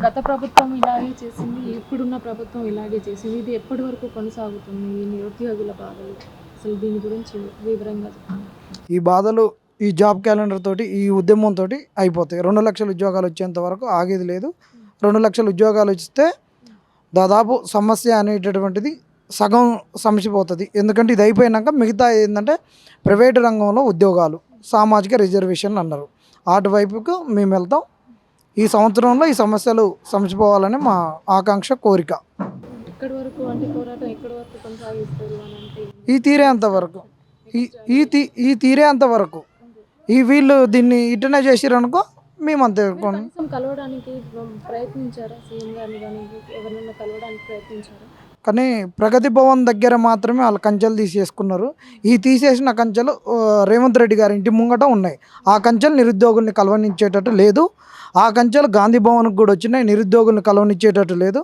గత ప్రభుత్వం ఇలాగే చేసింది, ఇప్పుడున్న ప్రభుత్వం ఇలాగే చేసింది. ఇది ఎప్పటి వరకు కొనసాగుతుంది? ఈ నిరుద్యోగుల బాధలు అసలు దీని గురించి వివరంగా చెప్పండి. ఈ బాధలు ఈ జాబ్ క్యాలెండర్ తోటి ఈ ఉద్యమంతో అయిపోతాయి. 2 లక్షల ఉద్యోగాలు వచ్చేంత వరకు ఆగేది లేదు. 2 లక్షల ఉద్యోగాలు వస్తే దాదాపు సమస్య అనేటటువంటిది సగం సమసిపోతుంది. ఎందుకంటే ఇది అయిపోయినాక మిగతా ఏంటంటే ప్రైవేటు రంగంలో ఉద్యోగాలు, సామాజిక రిజర్వేషన్లు అన్నారు. అటువైపుకు మేము వెళ్తాం. ఈ సంవత్సరంలో ఈ సమస్యలు సమసిపోవాలని మా ఆకాంక్ష, కోరిక. ఎక్కడి వరకు అంటే పోరాటం ఎక్కడి వరకు కొనసాగిస్తారు అని అంటే ఈ తీరేంత వరకు ఈ తీరేంత వరకు వీళ్ళు దీన్ని ఇటనే చేసిరనుకో మేము అంతే. కనీసం కలవడానికి ప్రయత్నించారా? సీఎం గారిని కానీ ఎవరినైనా కలవడానికి ప్రయత్నించారా? కానీ ప్రగతి భవన్ దగ్గర మాత్రమే వాళ్ళు కంచెలు తీసేసుకున్నారు. ఈ తీసేసిన కంచెలు రేవంత్ రెడ్డి గారి ఇంటి ముంగట ఉన్నాయి. ఆ కంచెలు నిరుద్యోగుల్ని కలవనిచ్చేటట్టు లేదు. ఆ కంచెలు గాంధీ భవన్కి కూడా వచ్చినాయి, నిరుద్యోగుల్ని కలవనిచ్చేటట్టు లేదు.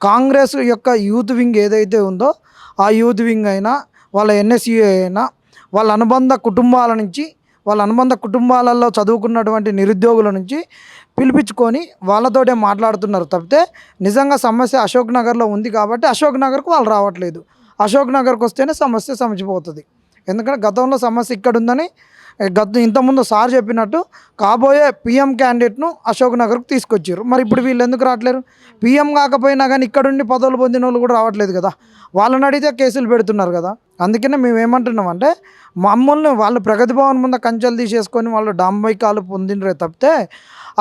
కాంగ్రెస్ యొక్క యూత్ వింగ్ ఏదైతే ఉందో ఆ యూత్ వింగ్ అయినా, వాళ్ళ ఎన్ఎస్యూ అయినా, వాళ్ళ అనుబంధ కుటుంబాల నుంచి, వాళ్ళ అనుబంధ కుటుంబాలలో చదువుకున్నటువంటి నిరుద్యోగుల నుంచి పిలిపించుకొని వాళ్ళతోటే మాట్లాడుతున్నారు తప్పితే నిజంగా సమస్య అశోక్ నగర్లో ఉంది కాబట్టి అశోక్ నగర్కు వాళ్ళు రావట్లేదు. అశోక్ నగర్కి వస్తేనే సమస్య సమసిపోతుంది. ఎందుకంటే గతంలో సమస్య ఇక్కడ ఉందని ఇంతకుముందు సార్ చెప్పినట్టు కాబోయే పిఎం క్యాండిడేట్ను అశోక్ నగర్కు తీసుకొచ్చారు. మరి ఇప్పుడు వీళ్ళు ఎందుకు రావట్లేరు? పిఎం కాకపోయినా కానీ ఇక్కడుండి పదవులు పొందిన వాళ్ళు కూడా రావట్లేదు కదా. వాళ్ళని అడిగితే కేసులు పెడుతున్నారు కదా. అందుకనే మేము ఏమంటున్నామంటే మమ్మల్ని వాళ్ళు ప్రగతి భవన్ ముందు కంచెలు తీసేసుకొని వాళ్ళు డాంబైకాలు పొందినరే తప్పితే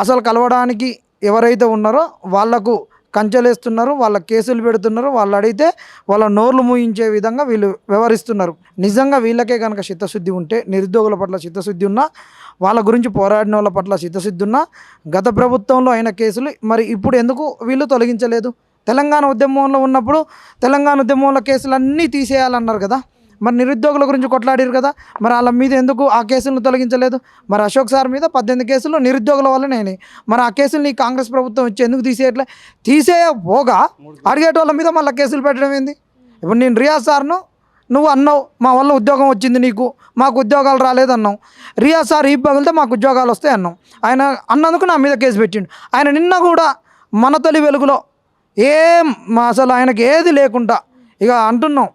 అసలు కలవడానికి ఎవరైతే ఉన్నారో వాళ్లకు కంచెలేస్తున్నారు, వాళ్ళ కేసులు పెడుతున్నారు. వాళ్ళు అడిగితే వాళ్ళ నోర్లు మూయించే విధంగా వీళ్ళు వ్యవహరిస్తున్నారు. నిజంగా వీళ్ళకే కనుక చిత్తశుద్ధి ఉంటే, నిరుద్యోగుల పట్ల చిత్తశుద్ధి ఉన్నా, వాళ్ళ గురించి పోరాడిన వాళ్ళ పట్ల చిత్తశుద్ధి ఉన్నా, గత ప్రభుత్వంలో అయిన కేసులు మరి ఇప్పుడు ఎందుకు వీళ్ళు తొలగించలేదు? తెలంగాణ ఉద్యమంలో ఉన్నప్పుడు తెలంగాణ ఉద్యమంలో కేసులన్నీ తీసేయాలన్నారు కదా. మరి నిరుద్యోగుల గురించి కొట్లాడారు కదా. మరి వాళ్ళ మీద ఎందుకు ఆ కేసులను తొలగించలేదు? మరి అశోక్ సార్ మీద 18 కేసులు నిరుద్యోగుల వల్లనే. మరి ఆ కేసులు కాంగ్రెస్ ప్రభుత్వం వచ్చి ఎందుకు తీసేయట్లే? తీసేయపోగా అడిగేటోళ్ళ మీద మళ్ళీ కేసులు పెట్టడం ఏంది? ఇప్పుడు నేను రియాజ్ సార్ను నువ్వు అన్నావు, మా వల్ల ఉద్యోగం వచ్చింది నీకు, మాకు ఉద్యోగాలు రాలేదన్నావు. రియాజ్ సార్ ఈ పగిలితే మాకు ఉద్యోగాలు వస్తాయి అన్నావు. ఆయన అన్నందుకు నా మీద కేసు పెట్టిండు. ఆయన నిన్న కూడా మన తొలి వెలుగులో అసలు ఆయనకి ఏది లేకుండా ఇక అంటున్నాం,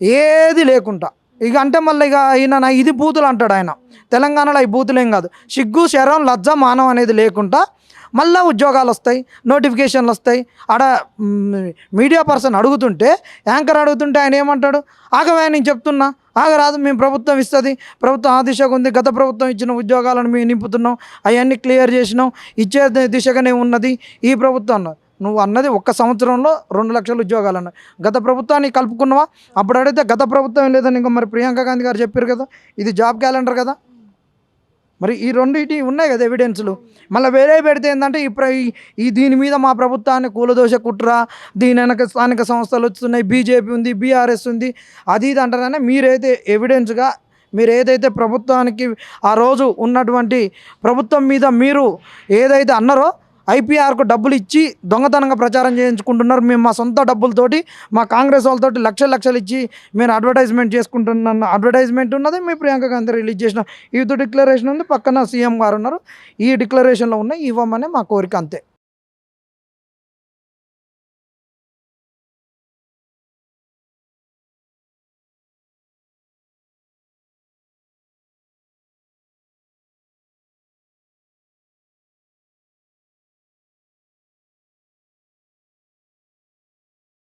ఏది లేకుండా ఇక అంటే మళ్ళీ ఇక ఈయన ఇది బూతులు అంటాడు. ఆయన తెలంగాణలో ఈ బూతులేం కాదు, సిగ్గు, శరం, లజ్జ, మానం అనేది లేకుండా మళ్ళీ ఉద్యోగాలు వస్తాయి, నోటిఫికేషన్లు వస్తాయి. ఆడ మీడియా పర్సన్ అడుగుతుంటే, యాంకర్ అడుగుతుంటే ఆయన ఏమంటాడు? ఆగవే నేను చెప్తున్నా, ఆగరాదు, మేము ప్రభుత్వం ఇస్తుంది, ప్రభుత్వం ఆ దిశగా ఉంది, గత ప్రభుత్వం ఇచ్చిన ఉద్యోగాలను మేము నింపుతున్నాం, అవన్నీ క్లియర్ చేసినాం, ఇచ్చే దిశగానే ఉన్నది ఈ ప్రభుత్వం అన్నారు. నువ్వు అన్నది 1 సంవత్సరంలో 2 లక్షల ఉద్యోగాలు అన్నావు. గత ప్రభుత్వాన్ని కలుపుకున్నావా? అప్పుడు అడిగితే గత ప్రభుత్వం లేదని ఇంకా మరి ప్రియాంక గాంధీ గారు చెప్పారు కదా, ఇది జాబ్ క్యాలెండర్ కదా. మరి ఈ రెండింటి ఉన్నాయి కదా ఎవిడెన్స్లు. మళ్ళీ వేరే పెడితే ఏంటంటే దీని మీద మా ప్రభుత్వాన్ని కూలదోష కుట్ర, దీని వెనక స్థానిక సంస్థలు వస్తున్నాయి, బీజేపీ ఉంది, బీఆర్ఎస్ ఉంది, అది ఇది అంటారనే మీరైతే ఎవిడెన్స్గా మీరు ఏదైతే ప్రభుత్వానికి ఆ రోజు ఉన్నటువంటి ప్రభుత్వం మీద మీరు ఏదైతే అన్నారో ఐపీఆర్కు డబ్బులు ఇచ్చి దొంగతనంగా ప్రచారం చేయించుకుంటున్నారు. మేము మా సొంత డబ్బులతోటి, మా కాంగ్రెస్ వాళ్ళతోటి లక్షలు ఇచ్చి మేము అడ్వర్టైజ్మెంట్ చేసుకుంటున్న అడ్వర్టైజ్మెంట్ ఉన్నది. మీ ప్రియాంక గాంధీ రిలీజ్ చేసిన యూత్ డిక్లరేషన్ ఉంది, పక్కన సీఎం గారు ఉన్నారు. ఈ డిక్లరేషన్లో ఉన్నాయి, ఇవ్వమని మా కోరిక, అంతే.